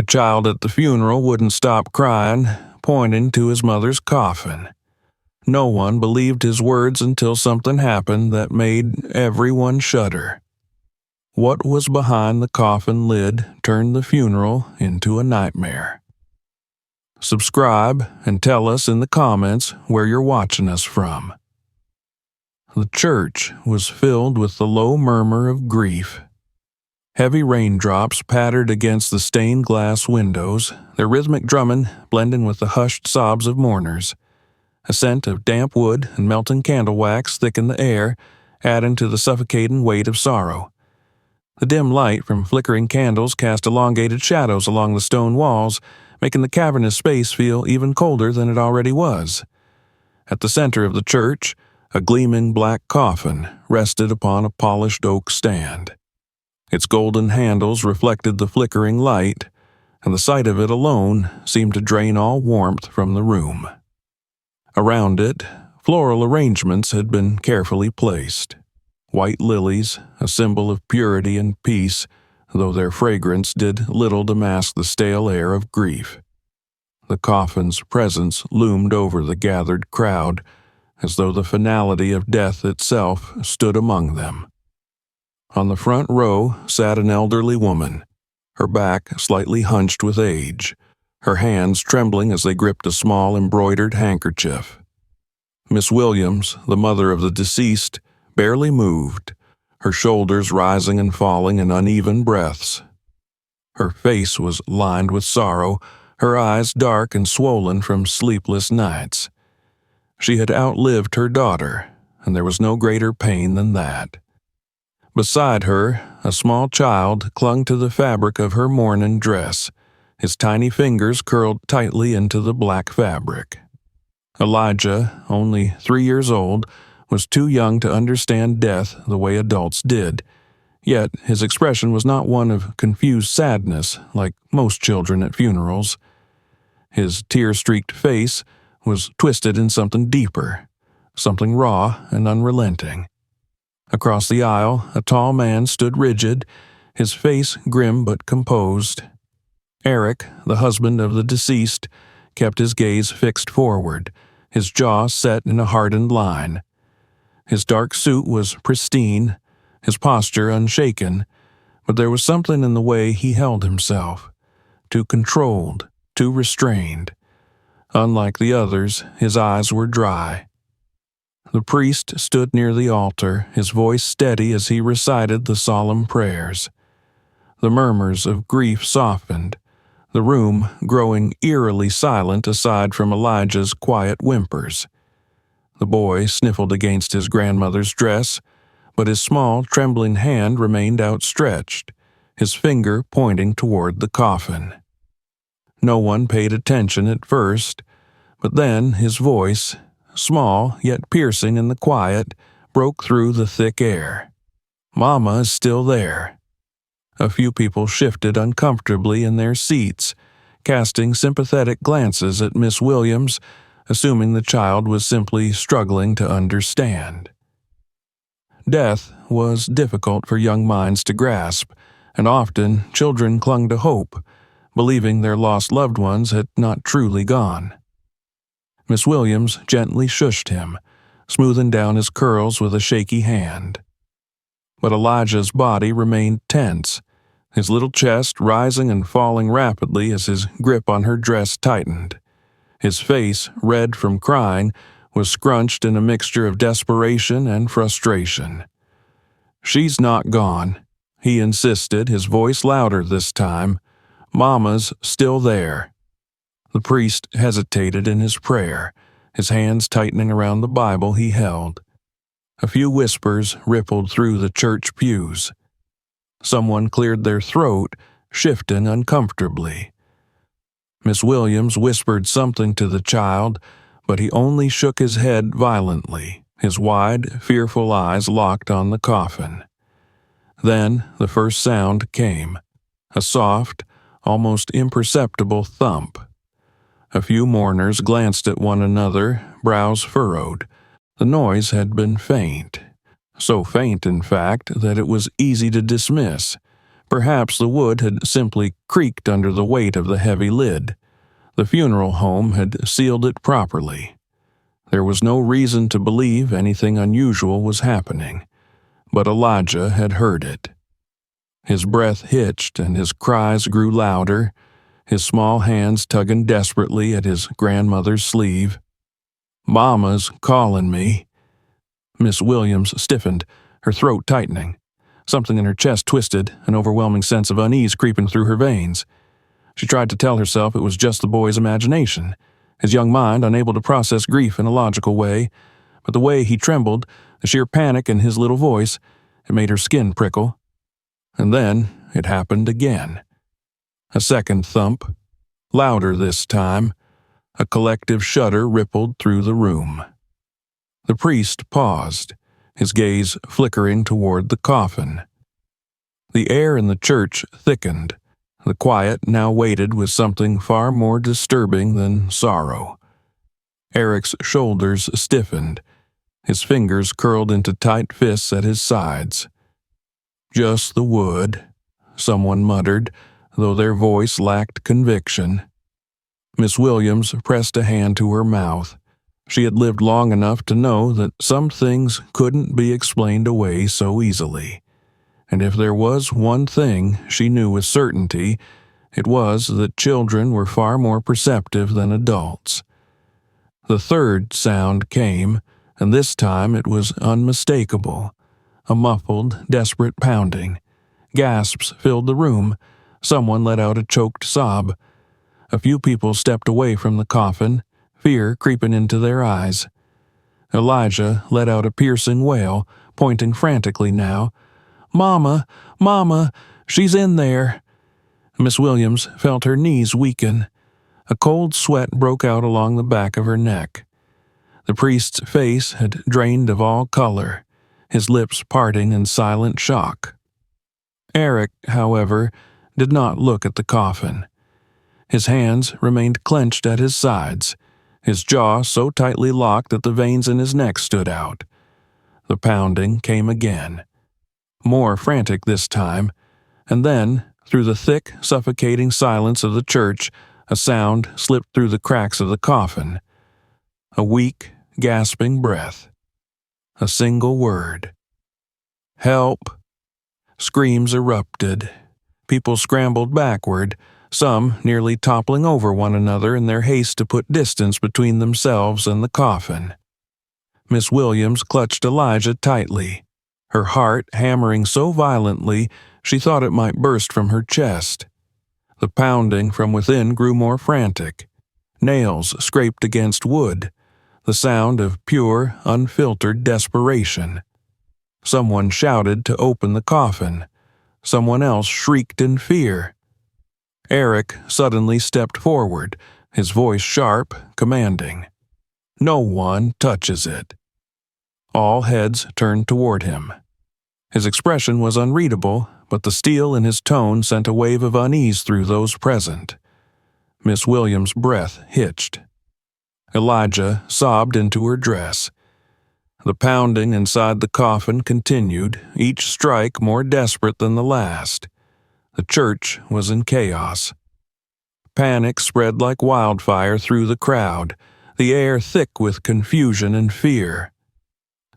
child at the funeral wouldn't stop crying, pointing to his mother's coffin. No one believed his words until something happened that made everyone shudder. What was behind the coffin lid turned the funeral into a nightmare. Subscribe and tell us in the comments where you're watching us from. The church was filled with the low murmur of grief. Heavy raindrops pattered against the stained glass windows, their rhythmic drumming blending with the hushed sobs of mourners. A scent of damp wood and melting candle wax thickened the air, adding to the suffocating weight of sorrow. The dim light from flickering candles cast elongated shadows along the stone walls, making the cavernous space feel even colder than it already was. At the center of the church, a gleaming black coffin rested upon a polished oak stand. Its golden handles reflected the flickering light, and the sight of it alone seemed to drain all warmth from the room. Around it, floral arrangements had been carefully placed. White lilies, a symbol of purity and peace, though their fragrance did little to mask the stale air of grief. The coffin's presence loomed over the gathered crowd, as though the finality of death itself stood among them. On the front row sat an elderly woman, her back slightly hunched with age, her hands trembling as they gripped a small embroidered handkerchief. Miss Williams, the mother of the deceased, barely moved, her shoulders rising and falling in uneven breaths. Her face was lined with sorrow, her eyes dark and swollen from sleepless nights. She had outlived her daughter, and there was no greater pain than that. Beside her, a small child clung to the fabric of her mourning dress, his tiny fingers curled tightly into the black fabric. Elijah, only 3 years old, was too young to understand death the way adults did, yet his expression was not one of confused sadness like most children at funerals. His tear-streaked face was twisted in something deeper, something raw and unrelenting. Across the aisle, a tall man stood rigid, his face grim but composed. Eric, the husband of the deceased, kept his gaze fixed forward, his jaw set in a hardened line. His dark suit was pristine, his posture unshaken, but there was something in the way he held himself, too controlled, too restrained. Unlike the others, his eyes were dry. The priest stood near the altar, his voice steady as he recited the solemn prayers. The murmurs of grief softened, the room growing eerily silent aside from Elijah's quiet whimpers. The boy sniffled against his grandmother's dress, but his small, trembling hand remained outstretched, his finger pointing toward the coffin. No one paid attention at first, but then his voice, small yet piercing in the quiet, broke through the thick air. "Mama is still there." A few people shifted uncomfortably in their seats, casting sympathetic glances at Miss Williams, assuming the child was simply struggling to understand. Death was difficult for young minds to grasp, and often children clung to hope, believing their lost loved ones had not truly gone. Miss Williams gently shushed him, smoothing down his curls with a shaky hand. But Elijah's body remained tense, his little chest rising and falling rapidly as his grip on her dress tightened. His face, red from crying, was scrunched in a mixture of desperation and frustration. "She's not gone," he insisted, his voice louder this time. "Mama's still there." The priest hesitated in his prayer, his hands tightening around the Bible he held. A few whispers rippled through the church pews. Someone cleared their throat, shifting uncomfortably. Miss Williams whispered something to the child, but he only shook his head violently, his wide, fearful eyes locked on the coffin. Then the first sound came, a soft, almost imperceptible thump. A few mourners glanced at one another, brows furrowed. The noise had been faint, so faint, in fact, that it was easy to dismiss, Perhaps the wood had simply creaked under the weight of the heavy lid. The funeral home had sealed it properly. There was no reason to believe anything unusual was happening, but Elijah had heard it. His breath hitched and his cries grew louder, his small hands tugging desperately at his grandmother's sleeve. "Mama's calling me." Miss Williams stiffened, her throat tightening. Something in her chest twisted, an overwhelming sense of unease creeping through her veins. She tried to tell herself it was just the boy's imagination, his young mind unable to process grief in a logical way, but the way he trembled, the sheer panic in his little voice, it made her skin prickle. And then it happened again. A second thump, louder this time. A collective shudder rippled through the room. The priest paused, his gaze flickering toward the coffin. The air in the church thickened. The quiet now weighted with something far more disturbing than sorrow. Eric's shoulders stiffened. His fingers curled into tight fists at his sides. "Just the wood," someone muttered, though their voice lacked conviction. Miss Williams pressed a hand to her mouth. She had lived long enough to know that some things couldn't be explained away so easily. And if there was one thing she knew with certainty, it was that children were far more perceptive than adults. The third sound came, and this time it was unmistakable. A muffled, desperate pounding. Gasps filled the room. Someone let out a choked sob. A few people stepped away from the coffin, fear creeping into their eyes. Elijah let out a piercing wail, pointing frantically now. "Mama! Mama! She's in there!" Miss Williams felt her knees weaken. A cold sweat broke out along the back of her neck. The priest's face had drained of all color, his lips parting in silent shock. Eric, however, did not look at the coffin. His hands remained clenched at his sides, his jaw so tightly locked that the veins in his neck stood out. The pounding came again. More frantic this time, and then, through the thick, suffocating silence of the church, a sound slipped through the cracks of the coffin. A weak, gasping breath. A single word. "Help!" Screams erupted. People scrambled backward, some nearly toppling over one another in their haste to put distance between themselves and the coffin. Miss Williams clutched Elijah tightly, her heart hammering so violently she thought it might burst from her chest. The pounding from within grew more frantic. Nails scraped against wood, the sound of pure, unfiltered desperation. Someone shouted to open the coffin. Someone else shrieked in fear. Eric suddenly stepped forward, his voice sharp, commanding. "No one touches it." All heads turned toward him. His expression was unreadable, but the steel in his tone sent a wave of unease through those present. Miss Williams' breath hitched. Elijah sobbed into her dress. The pounding inside the coffin continued, each strike more desperate than the last. The church was in chaos. Panic spread like wildfire through the crowd, the air thick with confusion and fear.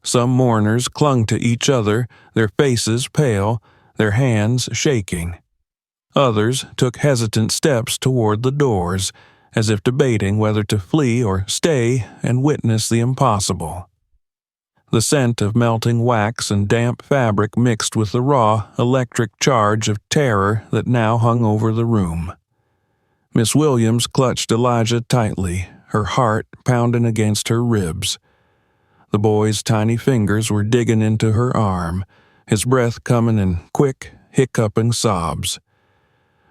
Some mourners clung to each other, their faces pale, their hands shaking. Others took hesitant steps toward the doors, as if debating whether to flee or stay and witness the impossible. The scent of melting wax and damp fabric mixed with the raw, electric charge of terror that now hung over the room. Miss Williams clutched Elijah tightly, her heart pounding against her ribs. The boy's tiny fingers were digging into her arm, his breath coming in quick, hiccuping sobs.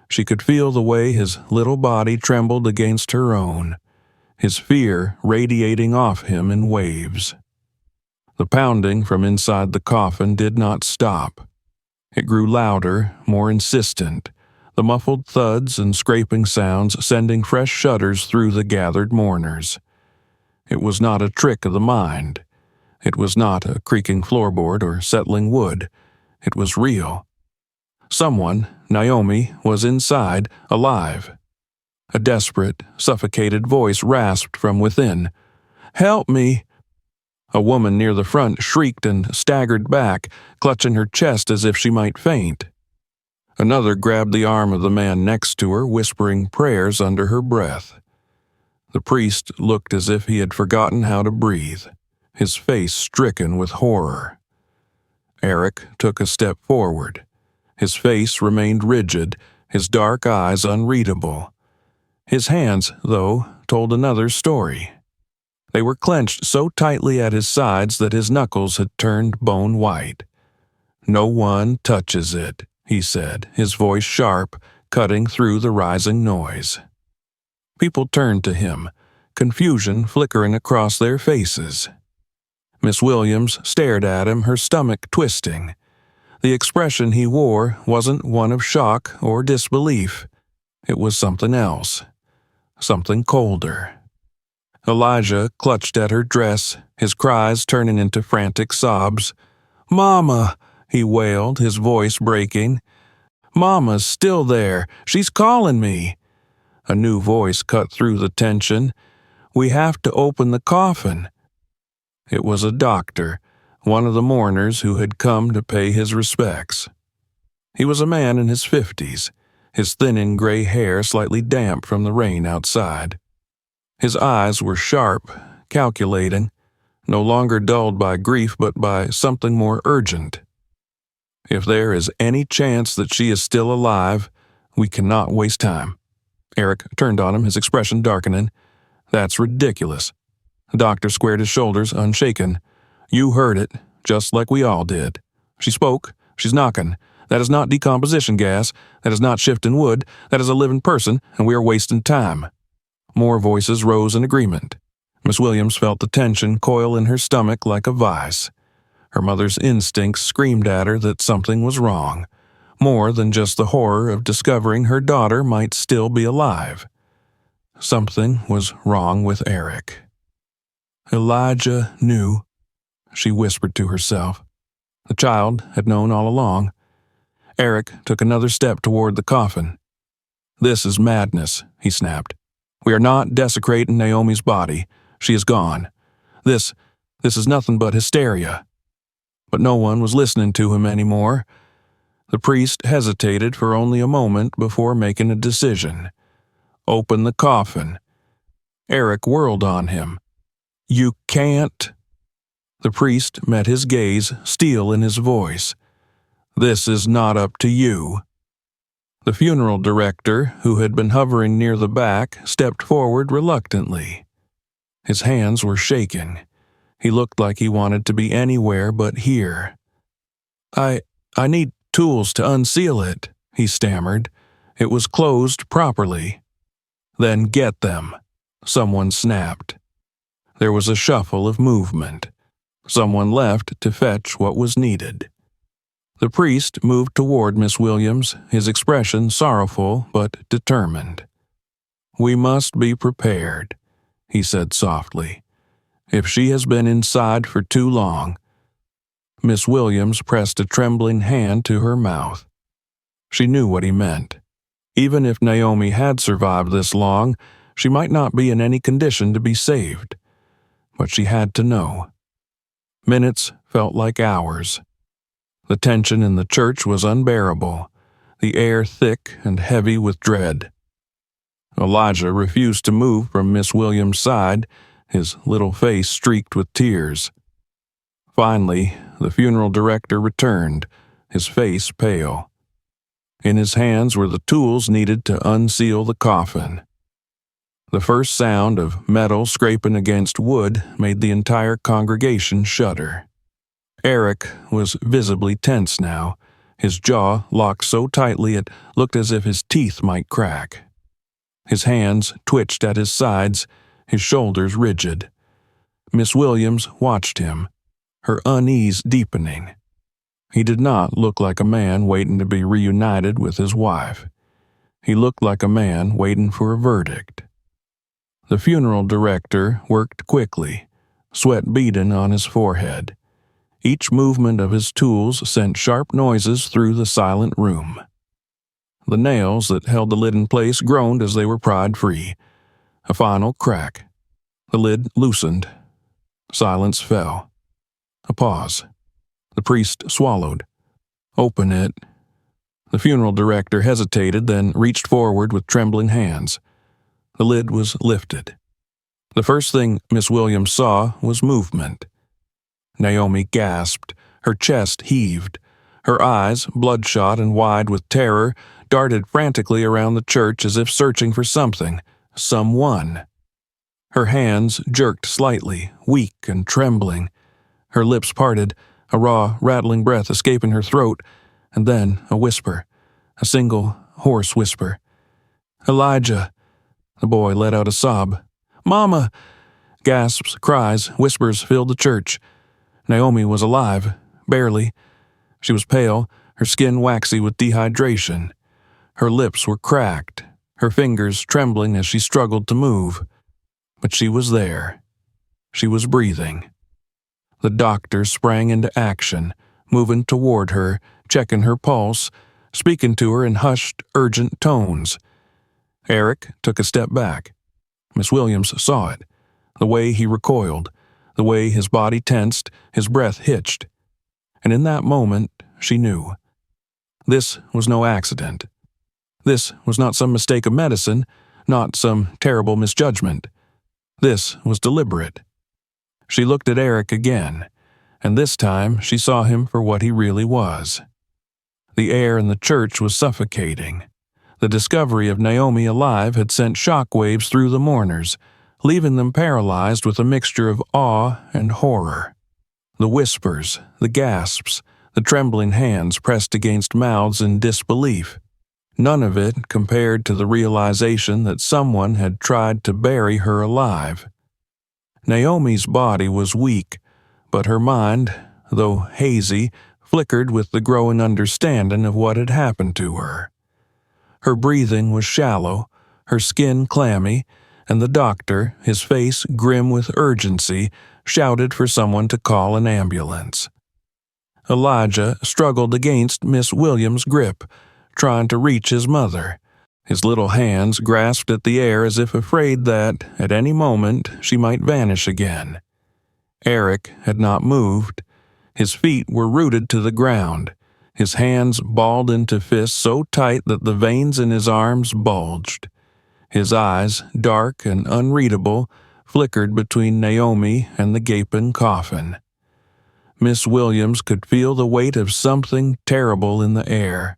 She could feel the way his little body trembled against her own, his fear radiating off him in waves. The pounding from inside the coffin did not stop. It grew louder, more insistent, the muffled thuds and scraping sounds sending fresh shudders through the gathered mourners. It was not a trick of the mind. It was not a creaking floorboard or settling wood. It was real. Someone, Naomi, was inside, alive. A desperate, suffocated voice rasped from within. "Help me!" A woman near the front shrieked and staggered back, clutching her chest as if she might faint. Another grabbed the arm of the man next to her, whispering prayers under her breath. The priest looked as if he had forgotten how to breathe, his face stricken with horror. Eric took a step forward. His face remained rigid, his dark eyes unreadable. His hands, though, told another story. They were clenched so tightly at his sides that his knuckles had turned bone white. "No one touches it," he said, his voice sharp, cutting through the rising noise. People turned to him, confusion flickering across their faces. Miss Williams stared at him, her stomach twisting. The expression he wore wasn't one of shock or disbelief. It was something else, something colder. Elijah clutched at her dress, his cries turning into frantic sobs. "Mama!" he wailed, his voice breaking. "Mama's still there. She's calling me." A new voice cut through the tension. "We have to open the coffin." It was a doctor, one of the mourners who had come to pay his respects. He was a man in his 50s, his thinning gray hair slightly damp from the rain outside. His eyes were sharp, calculating, no longer dulled by grief but by something more urgent. "If there is any chance that she is still alive, we cannot waste time." Eric turned on him, his expression darkening. "That's ridiculous." The doctor squared his shoulders, unshaken. "You heard it, just like we all did. She spoke. She's knocking. That is not decomposition gas. That is not shifting wood. That is a living person, and we are wasting time." More voices rose in agreement. Miss Williams felt the tension coil in her stomach like a vice. Her mother's instincts screamed at her that something was wrong, more than just the horror of discovering her daughter might still be alive. Something was wrong with Eric. Elijah knew, she whispered to herself. The child had known all along. Eric took another step toward the coffin. "This is madness," he snapped. "We are not desecrating Naomi's body. She is gone. This is nothing but hysteria." But no one was listening to him anymore. The priest hesitated for only a moment before making a decision. "Open the coffin." Eric whirled on him. "You can't." The priest met his gaze, steel in his voice. "This is not up to you." The funeral director, who had been hovering near the back, stepped forward reluctantly. His hands were shaking. He looked like he wanted to be anywhere but here. I need tools to unseal it," he stammered. "It was closed properly." "Then get them," someone snapped. There was a shuffle of movement. Someone left to fetch what was needed. The priest moved toward Miss Williams, his expression sorrowful but determined. "We must be prepared," he said softly. "If she has been inside for too long." Miss Williams pressed a trembling hand to her mouth. She knew what he meant. Even if Naomi had survived this long, she might not be in any condition to be saved. But she had to know. Minutes felt like hours. The tension in the church was unbearable, the air thick and heavy with dread. Elijah refused to move from Miss Williams' side, his little face streaked with tears. Finally, the funeral director returned, his face pale. In his hands were the tools needed to unseal the coffin. The first sound of metal scraping against wood made the entire congregation shudder. Eric was visibly tense now, his jaw locked so tightly it looked as if his teeth might crack. His hands twitched at his sides, his shoulders rigid. Miss Williams watched him, her unease deepening. He did not look like a man waiting to be reunited with his wife. He looked like a man waiting for a verdict. The funeral director worked quickly, sweat beading on his forehead. Each movement of his tools sent sharp noises through the silent room. The nails that held the lid in place groaned as they were pried free. A final crack. The lid loosened. Silence fell. A pause. The priest swallowed. "Open it." The funeral director hesitated, then reached forward with trembling hands. The lid was lifted. The first thing Miss Williams saw was movement. Naomi gasped. Her chest heaved. Her eyes, bloodshot and wide with terror, darted frantically around the church as if searching for something, someone. Her hands jerked slightly, weak and trembling. Her lips parted, a raw, rattling breath escaping her throat, and then a whisper, a single, hoarse whisper. "Elijah!" The boy let out a sob. "Mama!" Gasps, cries, whispers filled the church. Naomi was alive, barely. She was pale, her skin waxy with dehydration. Her lips were cracked, her fingers trembling as she struggled to move. But she was there. She was breathing. The doctor sprang into action, moving toward her, checking her pulse, speaking to her in hushed, urgent tones. Eric took a step back. Miss Williams saw it. The way he recoiled, the way his body tensed, his breath hitched. And in that moment, she knew. This was no accident. This was not some mistake of medicine, not some terrible misjudgment. This was deliberate. She looked at Eric again, and this time she saw him for what he really was. The air in the church was suffocating. The discovery of Naomi alive had sent shockwaves through the mourners, leaving them paralyzed with a mixture of awe and horror. The whispers, the gasps, the trembling hands pressed against mouths in disbelief. None of it compared to the realization that someone had tried to bury her alive. Naomi's body was weak, but her mind, though hazy, flickered with the growing understanding of what had happened to her. Her breathing was shallow, her skin clammy, and the doctor, his face grim with urgency, shouted for someone to call an ambulance. Elijah struggled against Miss Williams' grip, trying to reach his mother. His little hands grasped at the air as if afraid that, at any moment, she might vanish again. Eric had not moved. His feet were rooted to the ground, his hands balled into fists so tight that the veins in his arms bulged. His eyes, dark and unreadable, flickered between Naomi and the gaping coffin. Miss Williams could feel the weight of something terrible in the air.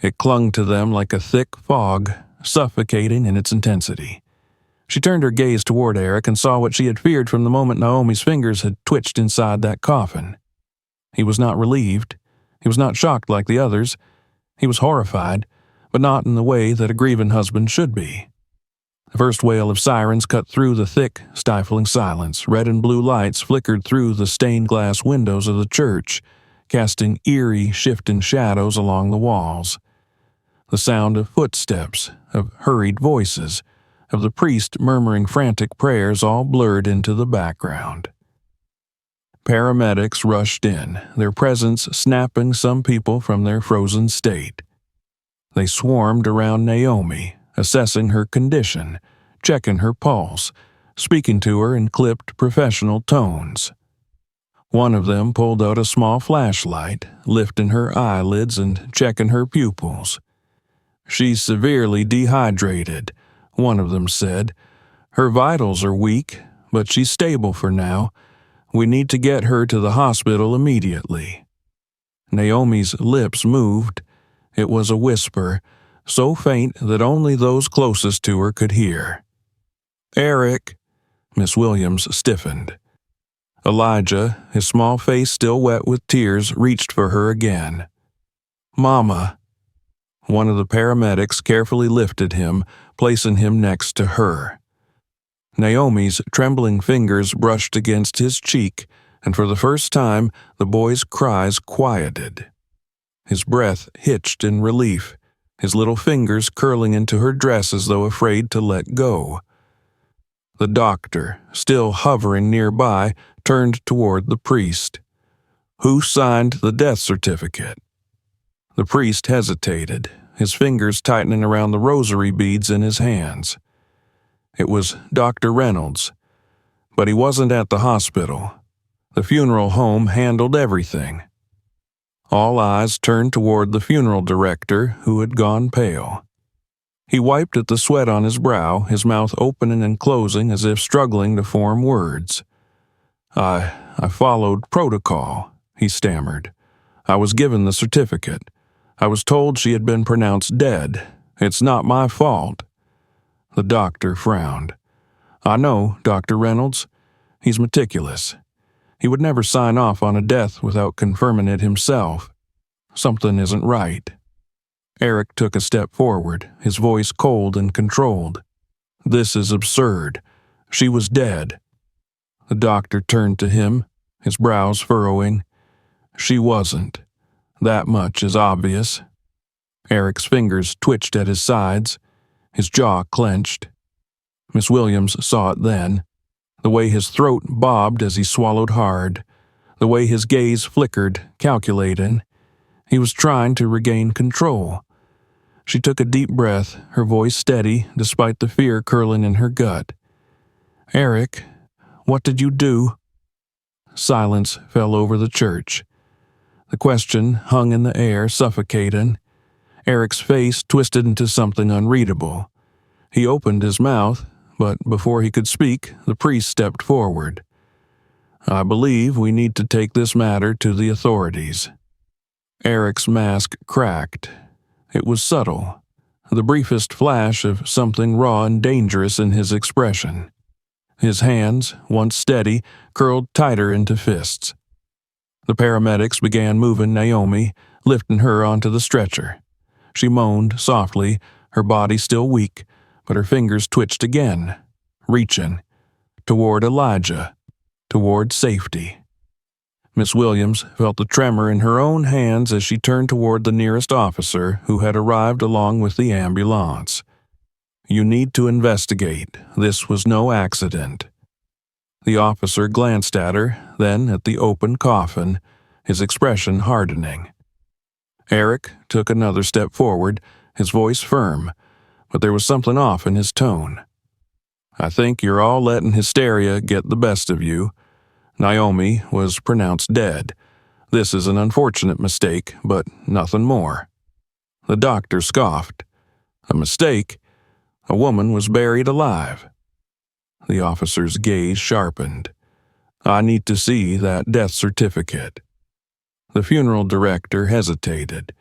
It clung to them like a thick fog, suffocating in its intensity. She turned her gaze toward Eric and saw what she had feared from the moment Naomi's fingers had twitched inside that coffin. He was not relieved. He was not shocked like the others. He was horrified, but not in the way that a grieving husband should be. The first wail of sirens cut through the thick, stifling silence. Red and blue lights flickered through the stained glass windows of the church, casting eerie, shifting shadows along the walls. The sound of footsteps, of hurried voices, of the priest murmuring frantic prayers all blurred into the background. Paramedics rushed in, their presence snapping some people from their frozen state. They swarmed around Naomi, assessing her condition, checking her pulse, speaking to her in clipped professional tones. One of them pulled out a small flashlight, lifting her eyelids and checking her pupils. "She's severely dehydrated," one of them said. "Her vitals are weak, but she's stable for now. We need to get her to the hospital immediately." Naomi's lips moved. It was a whisper, so faint that only those closest to her could hear. "Eric." Miss Williams stiffened. Elijah, his small face still wet with tears, reached for her again. "Mama." One of the paramedics carefully lifted him, placing him next to her. Naomi's trembling fingers brushed against his cheek, and for the first time the boy's cries quieted. His breath hitched in relief, his little fingers curling into her dress as though afraid to let go. The doctor, still hovering nearby, turned toward the priest. Who signed the death certificate? The priest hesitated, his fingers tightening around the rosary beads in his hands. It was Dr. Reynolds, but he wasn't at the hospital. The funeral home handled everything. All eyes turned toward the funeral director, who had gone pale. He wiped at the sweat on his brow, his mouth opening and closing as if struggling to form words. I followed protocol," he stammered. "I was given the certificate. I was told she had been pronounced dead. It's not my fault." The doctor frowned. "I know, Dr. Reynolds. He's meticulous. He would never sign off on a death without confirming it himself. Something isn't right." Eric took a step forward, his voice cold and controlled. "This is absurd. She was dead." The doctor turned to him, his brows furrowing. "She wasn't. That much is obvious." Eric's fingers twitched at his sides, his jaw clenched. Miss Williams saw it then, the way his throat bobbed as he swallowed hard, the way his gaze flickered, calculating. He was trying to regain control. She took a deep breath, her voice steady despite the fear curling in her gut. "Eric, what did you do?" Silence fell over the church. The question hung in the air, suffocating. Eric's face twisted into something unreadable. He opened his mouth, but before he could speak, the priest stepped forward. "I believe we need to take this matter to the authorities." Eric's mask cracked. It was subtle, the briefest flash of something raw and dangerous in his expression. His hands, once steady, curled tighter into fists. The paramedics began moving Naomi, lifting her onto the stretcher. She moaned softly, her body still weak, but her fingers twitched again, reaching toward Elijah, toward safety. Miss Williams felt the tremor in her own hands as she turned toward the nearest officer who had arrived along with the ambulance. "You need to investigate. This was no accident." The officer glanced at her, then at the open coffin, his expression hardening. Eric took another step forward, his voice firm, but there was something off in his tone. "I think you're all letting hysteria get the best of you. Naomi was pronounced dead. This is an unfortunate mistake, but nothing more." The doctor scoffed. "A mistake? A woman was buried alive." The officer's gaze sharpened. "I need to see that death certificate." The funeral director hesitated.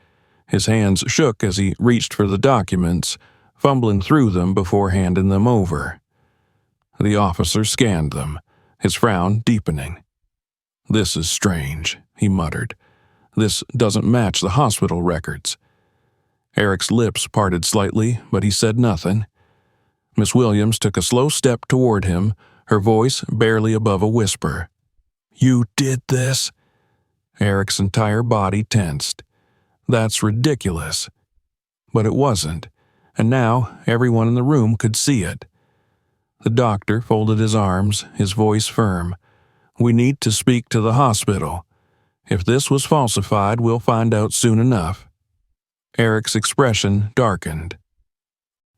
His hands shook as he reached for the documents, fumbling through them before handing them over. The officer scanned them, his frown deepening. "This is strange," he muttered. "This doesn't match the hospital records." Eric's lips parted slightly, but he said nothing. Miss Williams took a slow step toward him, her voice barely above a whisper. "You did this?" Eric's entire body tensed. "That's ridiculous." But it wasn't, and now everyone in the room could see it. The doctor folded his arms, his voice firm. "We need to speak to the hospital. If this was falsified, we'll find out soon enough." Eric's expression darkened.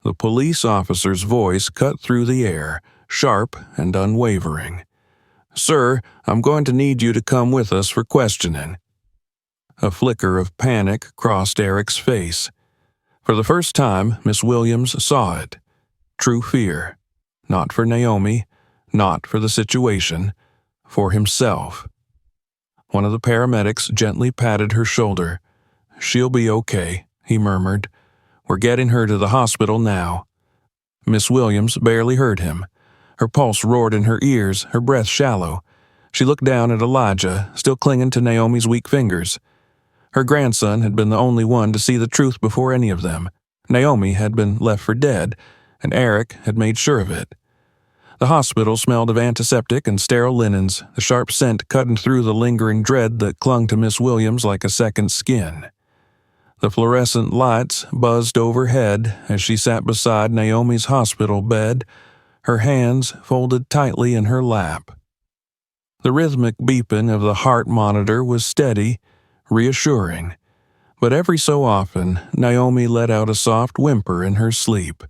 The police officer's voice cut through the air, sharp and unwavering. "Sir, I'm going to need you to come with us for questioning." A flicker of panic crossed Eric's face. For the first time, Miss Williams saw it. True fear. Not for Naomi, not for the situation, for himself. One of the paramedics gently patted her shoulder. "She'll be okay," he murmured. "We're getting her to the hospital now." Miss Williams barely heard him. Her pulse roared in her ears, her breath shallow. She looked down at Elijah, still clinging to Naomi's weak fingers. Her grandson had been the only one to see the truth before any of them. Naomi had been left for dead, and Eric had made sure of it. The hospital smelled of antiseptic and sterile linens, the sharp scent cutting through the lingering dread that clung to Miss Williams like a second skin. The fluorescent lights buzzed overhead as she sat beside Naomi's hospital bed, her hands folded tightly in her lap. The rhythmic beeping of the heart monitor was steady, reassuring, but every so often Naomi let out a soft whimper in her sleep,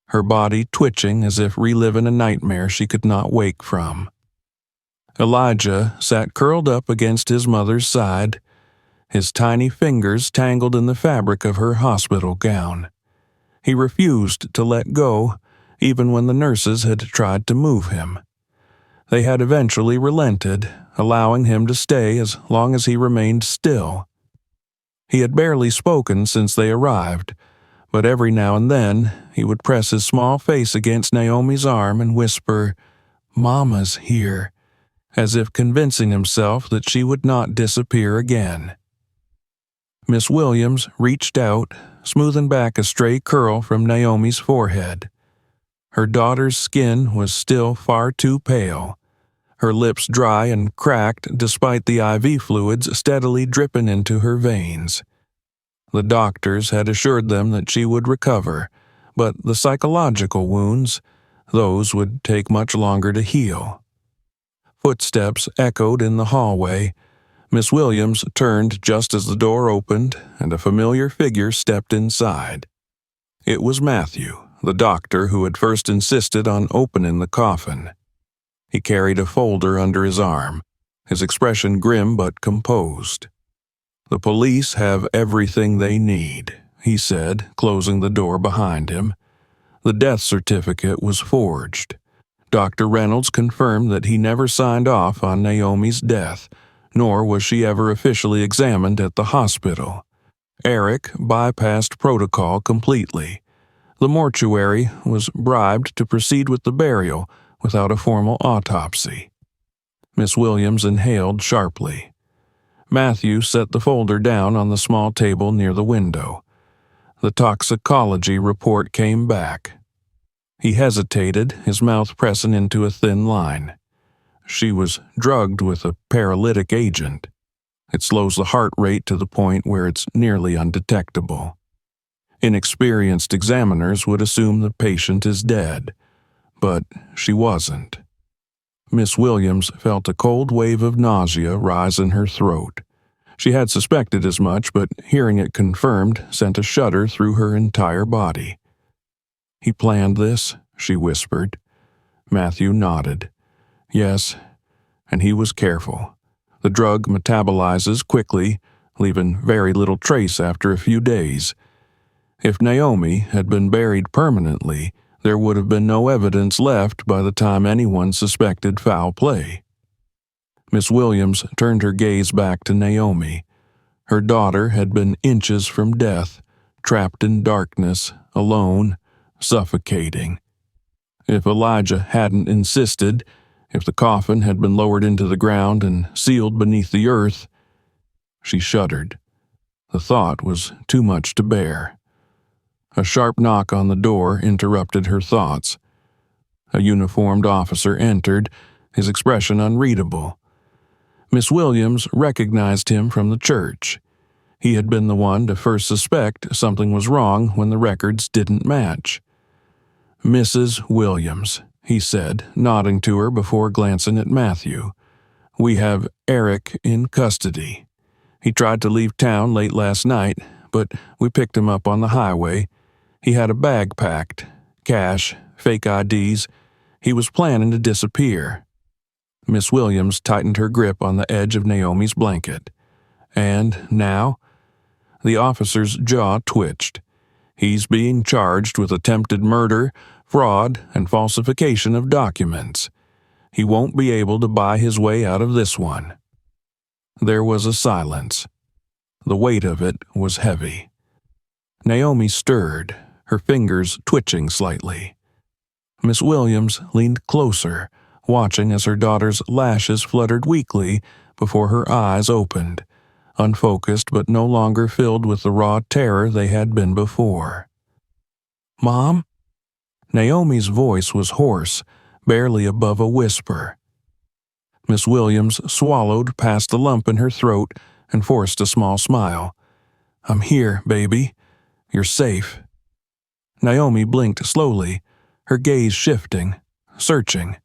her body twitching as if reliving a nightmare she could not wake from. Elijah sat curled up against his mother's side, his tiny fingers tangled in the fabric of her hospital gown. He refused to let go, even when the nurses had tried to move him. They had eventually relented, allowing him to stay as long as he remained still. He had barely spoken since they arrived, but every now and then he would press his small face against Naomi's arm and whisper, "Mama's here," as if convincing himself that she would not disappear again. Miss Williams reached out, smoothing back a stray curl from Naomi's forehead. Her daughter's skin was still far too pale, her lips dry and cracked despite the IV fluids steadily dripping into her veins. The doctors had assured them that she would recover, but the psychological wounds, those would take much longer to heal. Footsteps echoed in the hallway. Miss Williams turned just as the door opened, and a familiar figure stepped inside. It was Matthew, the doctor who had first insisted on opening the coffin. He carried a folder under his arm, his expression grim but composed. "The police have everything they need," he said, closing the door behind him. The death certificate was forged. Dr. Reynolds confirmed that he never signed off on Naomi's death, nor was she ever officially examined at the hospital. Eric bypassed protocol completely. The mortuary was bribed to proceed with the burial without a formal autopsy. Miss Williams inhaled sharply. Matthew set the folder down on the small table near the window. The toxicology report came back. He hesitated, his mouth pressing into a thin line. She was drugged with a paralytic agent. It slows the heart rate to the point where it's nearly undetectable. Inexperienced examiners would assume the patient is dead, but she wasn't. Miss Williams felt a cold wave of nausea rise in her throat. She had suspected as much, but hearing it confirmed sent a shudder through her entire body. "He planned this?" she whispered. Matthew nodded. "Yes, and he was careful. The drug metabolizes quickly, leaving very little trace after a few days. If Naomi had been buried permanently, there would have been no evidence left by the time anyone suspected foul play." Miss Williams turned her gaze back to Naomi. Her daughter had been inches from death, trapped in darkness, alone, suffocating. If Elijah hadn't insisted, if the coffin had been lowered into the ground and sealed beneath the earth, she shuddered. The thought was too much to bear. A sharp knock on the door interrupted her thoughts. A uniformed officer entered, his expression unreadable. Miss Williams recognized him from the church. He had been the one to first suspect something was wrong when the records didn't match. "Mrs. Williams," he said, nodding to her before glancing at Matthew. "We have Eric in custody. He tried to leave town late last night, but we picked him up on the highway. He had a bag packed, cash, fake IDs. He was planning to disappear." Miss Williams tightened her grip on the edge of Naomi's blanket. "And now?" The officer's jaw twitched. "He's being charged with attempted murder, fraud, and falsification of documents. He won't be able to buy his way out of this one." There was a silence. The weight of it was heavy. Naomi stirred, her fingers twitching slightly. Miss Williams leaned closer, watching as her daughter's lashes fluttered weakly before her eyes opened, unfocused but no longer filled with the raw terror they had been before. "Mom?" Naomi's voice was hoarse, barely above a whisper. Miss Williams swallowed past the lump in her throat and forced a small smile. "I'm here, baby. You're safe." Naomi blinked slowly, her gaze shifting, searching.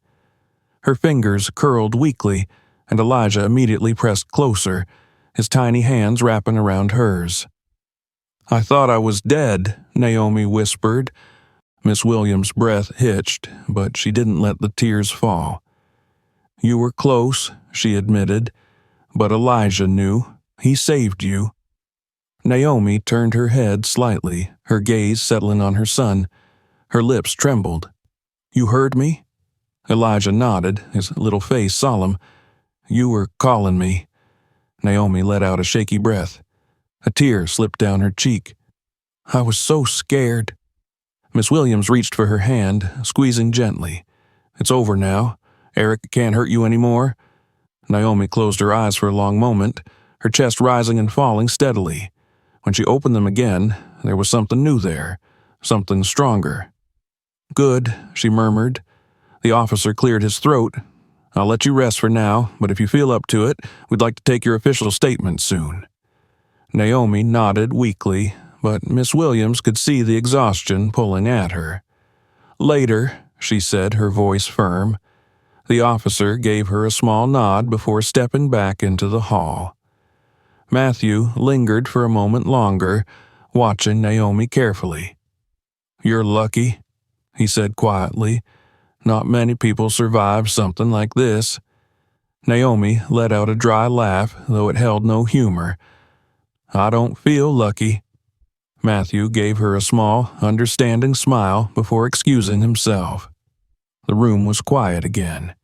Her fingers curled weakly, and Elijah immediately pressed closer, his tiny hands wrapping around hers. "I thought I was dead," Naomi whispered. Miss Williams' breath hitched, but she didn't let the tears fall. "You were close," she admitted, "but Elijah knew. He saved you." Naomi turned her head slightly, her gaze settling on her son. Her lips trembled. "You heard me?" Elijah nodded, his little face solemn. "You were calling me." Naomi let out a shaky breath. A tear slipped down her cheek. "I was so scared." Miss Williams reached for her hand, squeezing gently. "It's over now. Eric can't hurt you anymore." Naomi closed her eyes for a long moment, her chest rising and falling steadily. When she opened them again, there was something new there, something stronger. "Good," she murmured. The officer cleared his throat. "I'll let you rest for now, but if you feel up to it, we'd like to take your official statement soon." Naomi nodded weakly, but Miss Williams could see the exhaustion pulling at her. "Later," she said, her voice firm. The officer gave her a small nod before stepping back into the hall. Matthew lingered for a moment longer, watching Naomi carefully. "You're lucky," he said quietly. "Not many people survive something like this." Naomi let out a dry laugh, though it held no humor. "I don't feel lucky." Matthew gave her a small, understanding smile before excusing himself. The room was quiet again.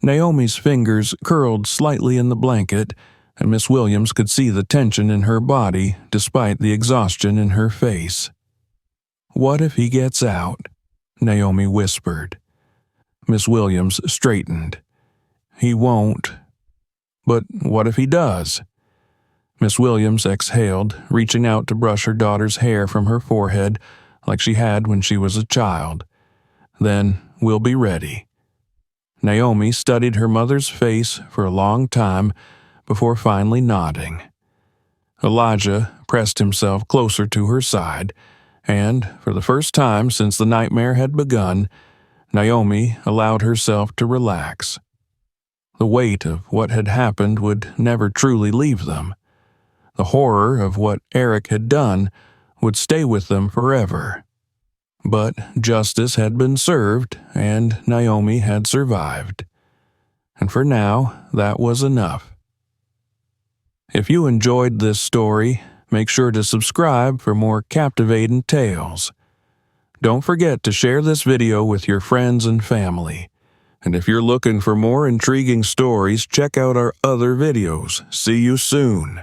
Naomi's fingers curled slightly in the blanket, and Miss Williams could see the tension in her body despite the exhaustion in her face. "What if he gets out?" Naomi whispered. Miss Williams straightened. "He won't." "But what if he does?" Miss Williams exhaled, reaching out to brush her daughter's hair from her forehead like she had when she was a child. "Then we'll be ready." Naomi studied her mother's face for a long time before finally nodding. Elijah pressed himself closer to her side, and, for the first time since the nightmare had begun, Naomi allowed herself to relax. The weight of what had happened would never truly leave them. The horror of what Eric had done would stay with them forever. But justice had been served, and Naomi had survived. And for now, that was enough. If you enjoyed this story, make sure to subscribe for more captivating tales. Don't forget to share this video with your friends and family. And if you're looking for more intriguing stories, check out our other videos. See you soon.